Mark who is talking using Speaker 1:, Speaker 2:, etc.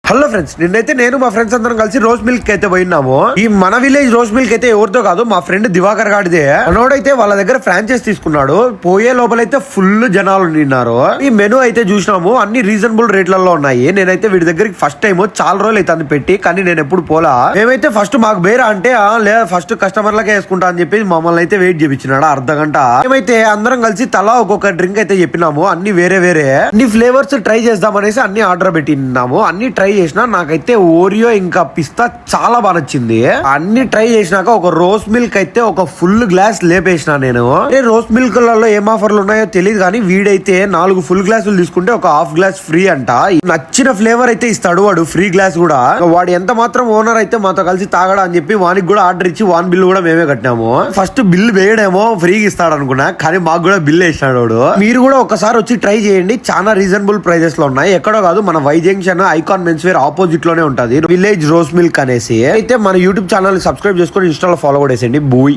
Speaker 1: Hello friends, నిన్నైతే నేను మా ఫ్రెండ్స్ అందరం కలిసి రోజ్ మిల్క్ అయితే పోయినాము. ఈ మన విలేజ్ రోజ్ మిల్క్ అయితే ఎవరితో కాదు, మా ఫ్రెండ్ దివాకర్ గాడిదే. మనోడైతే వాళ్ళ దగ్గర ఫ్రాంచైజ్ తీసుకున్నాడు. పోయే లోపలైతే ఫుల్ జనాలు నిన్నారు. ఈ మెనూ అయితే చూసినాము, అన్ని రీజనబుల్ రేట్లలో ఉన్నాయి. నేనైతే వీడి దగ్గరికి ఫస్ట్ టైం చాలా రోజులు అయితే పెట్టి, కానీ నేను ఎప్పుడు పోలా. మేమైతే ఫస్ట్ మాకు బేరా అంటే లేదా ఫస్ట్ కస్టమర్లకే వేసుకుంటా అని చెప్పి మమ్మల్ని అయితే వెయిట్ చేయించినాడు అర్ధ గంట. మేమైతే అందరం కలిసి తలా ఒక్కొక్క డ్రింక్ అయితే చెప్పినాము. అన్ని వేరే వేరే అన్ని ఫ్లేవర్స్ ట్రై చేద్దామనేసి అన్ని ఆర్డర్ పెట్టినాము. అన్ని ట్రై చేసిన నాకైతే ఓరియో ఇంకా పిస్తా చాలా బాగా నచ్చింది. అన్ని ట్రై చేసినాక ఒక రోజ్ మిల్క్ అయితే ఒక ఫుల్ గ్లాస్ లేపేసిన. నేను రోజ్ మిల్క్ లలో ఏం ఆఫర్లు ఉన్నాయో తెలియదు, కానీ వీడైతే 4 ఫుల్ గ్లాసులు తీసుకుంటే ఒక హాఫ్ గ్లాస్ ఫ్రీ అంట. నచ్చిన ఫ్లేవర్ అయితే ఇస్తాడు వాడు, ఫ్రీ గ్లాస్ కూడా. వాడు ఎంత మాత్రం ఓనర్ అయితే మాతో కలిసి తాగడా అని చెప్పి వానికి కూడా ఆర్డర్ ఇచ్చి వాన్ బిల్ కూడా మేమే కట్టినాము. ఫస్ట్ బిల్ వేయడేమో ఫ్రీగా ఇస్తాడు అనుకున్నా, కానీ మాకు కూడా బిల్ వేసినాడు వాడు. మీరు కూడా ఒకసారి వచ్చి ట్రై చేయండి, చాలా రీజనబుల్ ప్రైజెస్ లో ఉన్నాయి. ఎక్కడో కాదు, మన Y junction icon men's wear opposite లోనే ఉంటది విలేజ్ రోజ్ మిల్క్ అనేసి. అయితే మన యూట్యూబ్ ఛానల్ సబ్స్క్రైబ్ చేసుకొని ఇన్స్టాలో ఫాలో కూడా చేయండి. బూయ్.